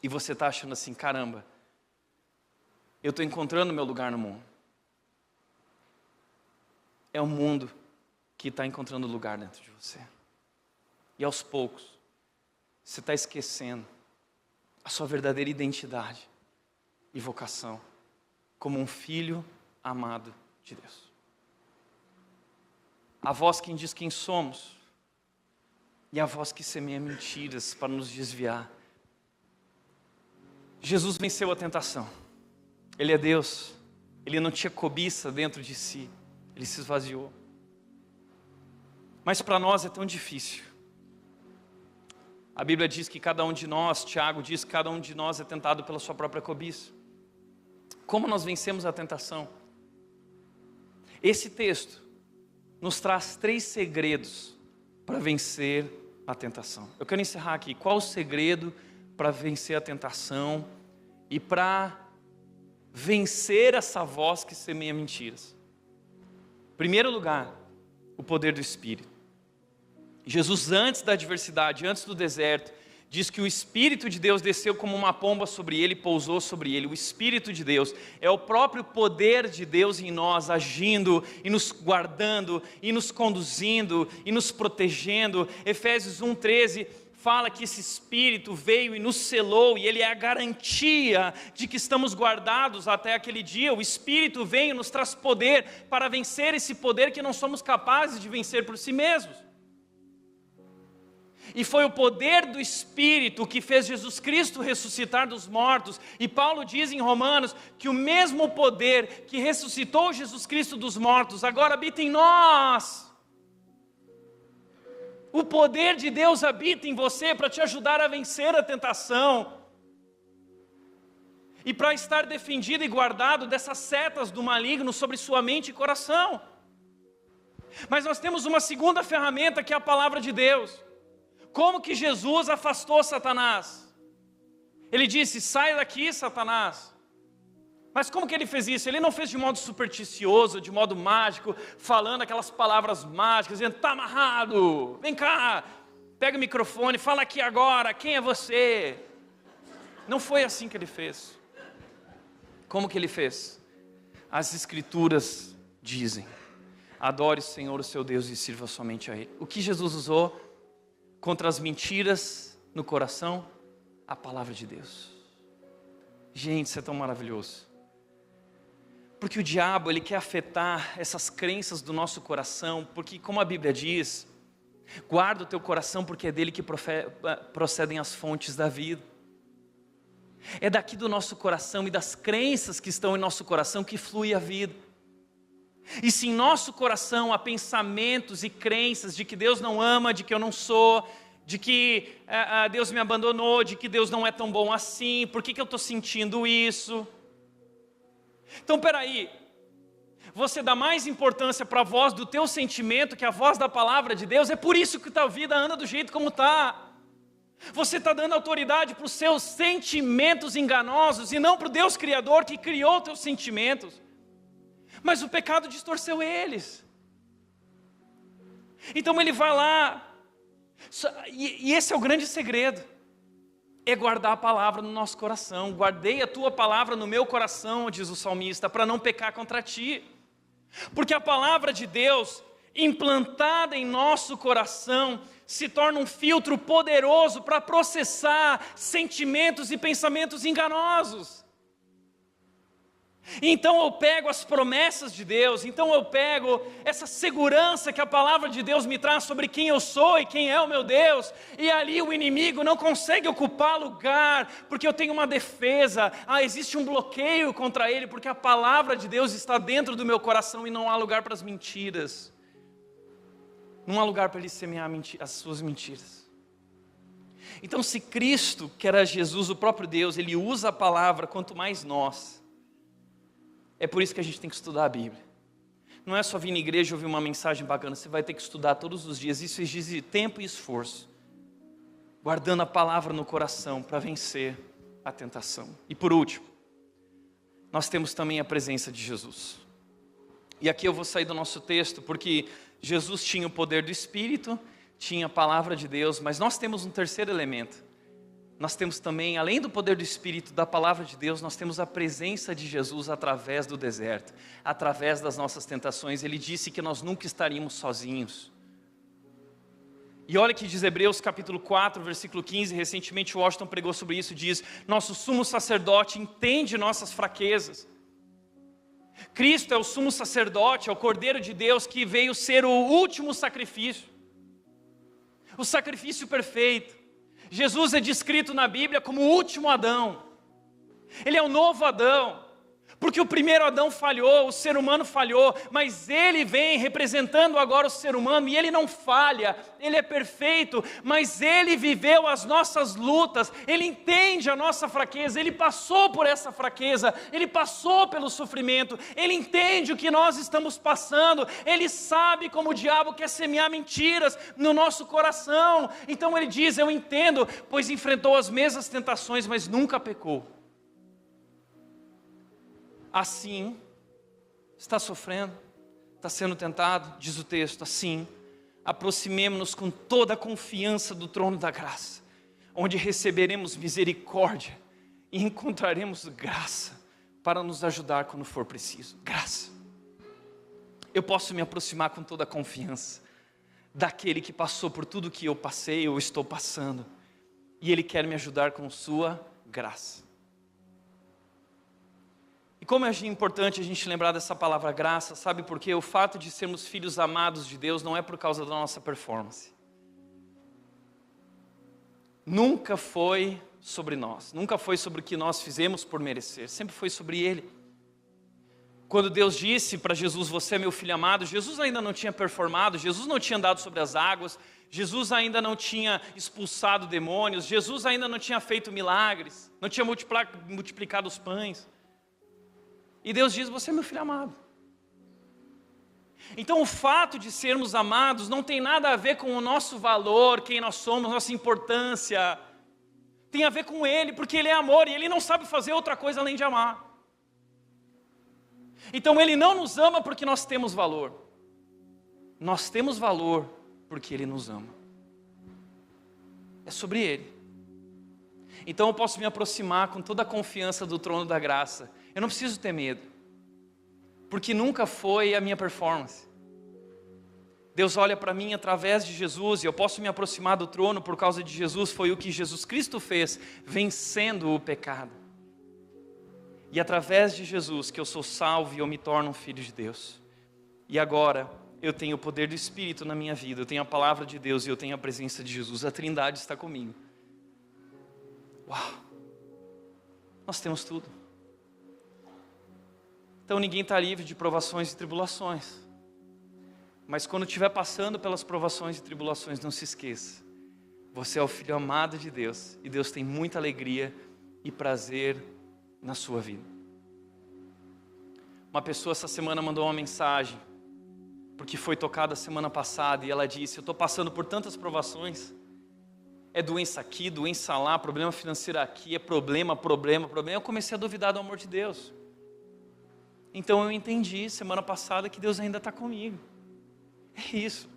e você está achando assim, caramba, eu estou encontrando meu lugar no mundo. É o mundo que está encontrando lugar dentro de você. E aos poucos, você está esquecendo a sua verdadeira identidade e vocação, como um filho amado de Deus. A voz quem diz quem somos, e a voz que semeia mentiras para nos desviar. Jesus venceu a tentação. Ele é Deus. Ele não tinha cobiça dentro de si. Ele se esvaziou. Mas para nós é tão difícil. A Bíblia diz que cada um de nós, Tiago diz que cada um de nós é tentado pela sua própria cobiça. Como nós vencemos a tentação? Esse texto nos traz 3 segredos para vencer a tentação. Eu quero encerrar aqui. Qual o segredo para vencer a tentação e para vencer essa voz que semeia mentiras? Em primeiro lugar, o poder do Espírito. Jesus, antes da adversidade, antes do deserto, diz que o Espírito de Deus desceu como uma pomba sobre ele e pousou sobre ele. O Espírito de Deus é o próprio poder de Deus em nós, agindo e nos guardando, e nos conduzindo, e nos protegendo. Efésios 1:13 fala que esse Espírito veio e nos selou, e Ele é a garantia de que estamos guardados até aquele dia. O Espírito vem e nos traz poder para vencer esse poder que não somos capazes de vencer por si mesmos. E foi o poder do Espírito que fez Jesus Cristo ressuscitar dos mortos. E Paulo diz em Romanos que o mesmo poder que ressuscitou Jesus Cristo dos mortos agora habita em nós. O poder de Deus habita em você para te ajudar a vencer a tentação. E para estar defendido e guardado dessas setas do maligno sobre sua mente e coração. Mas nós temos uma segunda ferramenta que é a palavra de Deus. Como que Jesus afastou Satanás? Ele disse, sai daqui, Satanás. Mas como que ele fez isso? Ele não fez de modo supersticioso, de modo mágico, falando aquelas palavras mágicas, dizendo, está amarrado, vem cá, pega o microfone, fala aqui agora, quem é você? Não foi assim que ele fez. Como que ele fez? as Escrituras dizem: adore o Senhor, o seu Deus, e sirva somente a Ele. O que Jesus usou contra as mentiras no coração? A palavra de Deus. Gente, isso é tão maravilhoso. Porque o diabo, ele quer afetar essas crenças do nosso coração, porque como a Bíblia diz, guarda o teu coração porque é dele que procedem as fontes da vida. É daqui do nosso coração e das crenças que estão em nosso coração que flui a vida. E se em nosso coração há pensamentos e crenças de que Deus não ama, de que eu não sou, de que Deus me abandonou, de que Deus não é tão bom assim, por que eu estou sentindo isso? Então peraí, você dá mais importância para a voz do teu sentimento que a voz da palavra de Deus? É por isso que a tua vida anda do jeito como está. Você está dando autoridade para os seus sentimentos enganosos e não para o Deus Criador que criou os teus sentimentos. Mas o pecado distorceu eles. Então ele vai lá, e esse é o grande segredo, é guardar a palavra no nosso coração. Guardei a tua palavra no meu coração, diz o salmista, para não pecar contra ti. Porque a palavra de Deus, implantada em nosso coração, se torna um filtro poderoso para processar sentimentos e pensamentos enganosos. Então eu pego as promessas de Deus, então eu pego essa segurança que a palavra de Deus me traz sobre quem eu sou e quem é o meu Deus, e ali o inimigo não consegue ocupar lugar, porque eu tenho uma defesa, existe um bloqueio contra ele, porque a palavra de Deus está dentro do meu coração e não há lugar para as mentiras, não há lugar para ele semear as suas mentiras. Então se Cristo, que era Jesus, o próprio Deus, ele usa a palavra, quanto mais nós. É por isso que a gente tem que estudar a Bíblia. Não é só vir na igreja e ouvir uma mensagem bacana, você vai ter que estudar todos os dias. Isso exige tempo e esforço, guardando a palavra no coração para vencer a tentação. E por último, nós temos também a presença de Jesus. E aqui eu vou sair do nosso texto, porque Jesus tinha o poder do Espírito, tinha a palavra de Deus, mas nós temos um terceiro elemento. Nós temos também, além do poder do Espírito, da palavra de Deus, nós temos a presença de Jesus através do deserto, através das nossas tentações. Ele disse que nós nunca estaríamos sozinhos. E olha que diz Hebreus capítulo 4, versículo 15, recentemente o Washington pregou sobre isso, diz: nosso sumo sacerdote entende nossas fraquezas. Cristo é o sumo sacerdote, é o Cordeiro de Deus que veio ser o último sacrifício, o sacrifício perfeito. Jesus é descrito na Bíblia como o último Adão. Ele é o novo Adão, porque o primeiro Adão falhou, o ser humano falhou, mas ele vem representando agora o ser humano, e ele não falha, ele é perfeito, mas ele viveu as nossas lutas, ele entende a nossa fraqueza, ele passou por essa fraqueza, ele passou pelo sofrimento, ele entende o que nós estamos passando, ele sabe como o diabo quer semear mentiras no nosso coração. Então ele diz: eu entendo, pois enfrentou as mesmas tentações, mas nunca pecou. Assim, está sofrendo, está sendo tentado, diz o texto, assim, aproximemo-nos com toda a confiança do trono da graça, onde receberemos misericórdia e encontraremos graça para nos ajudar quando for preciso. Graça. Eu posso me aproximar com toda a confiança daquele que passou por tudo que eu passei ou estou passando, e ele quer me ajudar com sua graça. E como é importante a gente lembrar dessa palavra graça, sabe por quê? O fato de sermos filhos amados de Deus não é por causa da nossa performance. Nunca foi sobre nós, nunca foi sobre o que nós fizemos por merecer, sempre foi sobre Ele. Quando Deus disse para Jesus: você é meu filho amado, Jesus ainda não tinha performado, Jesus não tinha andado sobre as águas, Jesus ainda não tinha expulsado demônios, Jesus ainda não tinha feito milagres, não tinha multiplicado os pães. E Deus diz: você é meu filho amado. Então o fato de sermos amados não tem nada a ver com o nosso valor, quem nós somos, nossa importância. Tem a ver com Ele, porque Ele é amor e Ele não sabe fazer outra coisa além de amar. Então Ele não nos ama porque nós temos valor. Nós temos valor porque Ele nos ama. É sobre Ele. Então eu posso me aproximar com toda a confiança do trono da graça. Eu não preciso ter medo. porque nunca foi a minha performance. Deus olha para mim através de Jesus, e eu posso me aproximar do trono por causa de Jesus. Foi o que Jesus Cristo fez, vencendo o pecado. E através de Jesus que eu sou salvo e eu me torno um filho de Deus. E agora eu tenho o poder do Espírito na minha vida, eu tenho a palavra de Deus e eu tenho a presença de Jesus. A Trindade está comigo. Uau! Nós temos tudo. Então ninguém está livre de provações e tribulações. Mas quando estiver passando pelas provações e tribulações, não se esqueça. Você é o filho amado de Deus. E Deus tem muita alegria e prazer na sua vida. Uma pessoa essa semana mandou uma mensagem, porque foi tocada semana passada, e ela disse: eu estou passando por tantas provações. É doença aqui, doença lá, problema financeiro aqui, é problema. Eu comecei a duvidar do amor de Deus. Então eu entendi semana passada que Deus ainda está comigo. É isso.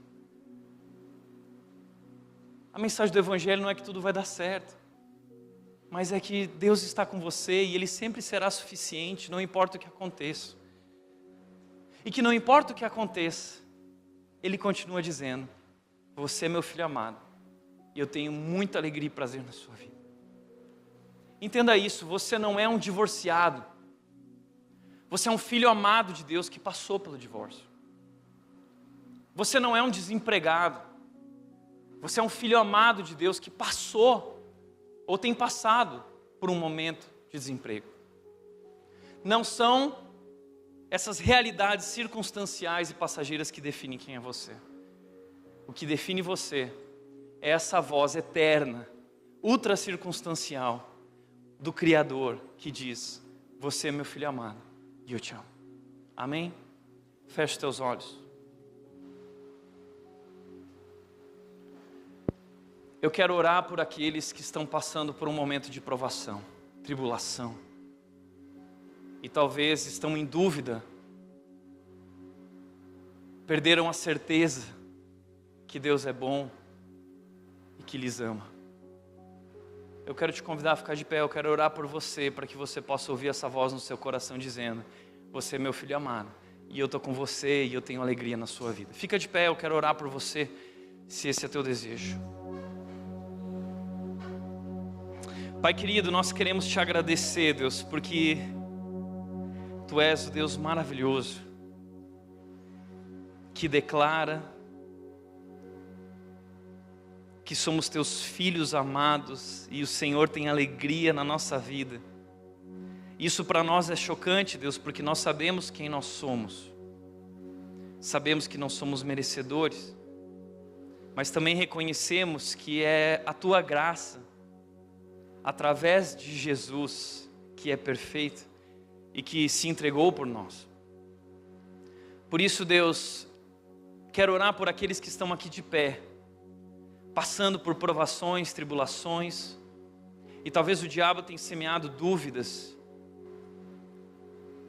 A mensagem do Evangelho não é que tudo vai dar certo, mas é que Deus está com você e Ele sempre será suficiente, não importa o que aconteça. E que não importa o que aconteça, Ele continua dizendo: você é meu filho amado, e eu tenho muita alegria e prazer na sua vida. Entenda isso, você não é um divorciado, você é um filho amado de Deus que passou pelo divórcio. Você não é um desempregado, você é um filho amado de Deus que passou, ou tem passado, por um momento de desemprego. Não são essas realidades circunstanciais e passageiras que definem quem é você. O que define você é essa voz eterna, ultra circunstancial, do Criador, que diz: você é meu filho amado, e eu te amo. Amém? Feche teus olhos. Eu quero orar por aqueles que estão passando por um momento de provação, tribulação. E talvez estão em dúvida, perderam a certeza que Deus é bom e que lhes ama. Eu quero te convidar a ficar de pé, eu quero orar por você, para que você possa ouvir essa voz no seu coração dizendo: você é meu filho amado, e eu estou com você e eu tenho alegria na sua vida. Fica de pé, eu quero orar por você, se esse é teu desejo. Pai querido, nós queremos te agradecer, Deus, porque Tu és o Deus maravilhoso, que declara que somos Teus filhos amados e o Senhor tem alegria na nossa vida. Isso para nós é chocante, Deus, porque nós sabemos quem nós somos. Sabemos que não somos merecedores, mas também reconhecemos que é a Tua graça, através de Jesus, que é perfeito e que se entregou por nós. Por isso, Deus, quero orar por aqueles que estão aqui de pé, passando por provações, tribulações, e talvez o diabo tenha semeado dúvidas,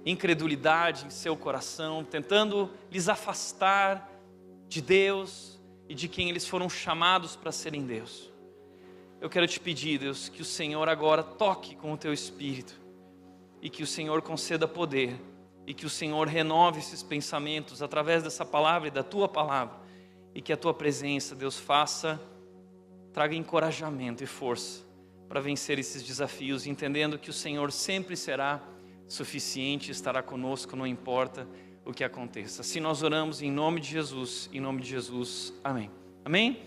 incredulidade em seu coração, tentando lhes afastar de Deus e de quem eles foram chamados para serem Deus. Eu quero te pedir, Deus, que o Senhor agora toque com o Teu Espírito e que o Senhor conceda poder e que o Senhor renove esses pensamentos através dessa palavra e da Tua palavra, e que a Tua presença, Deus, traga encorajamento e força para vencer esses desafios, entendendo que o Senhor sempre será suficiente, estará conosco, não importa o que aconteça. Assim nós oramos em nome de Jesus, amém. Amém?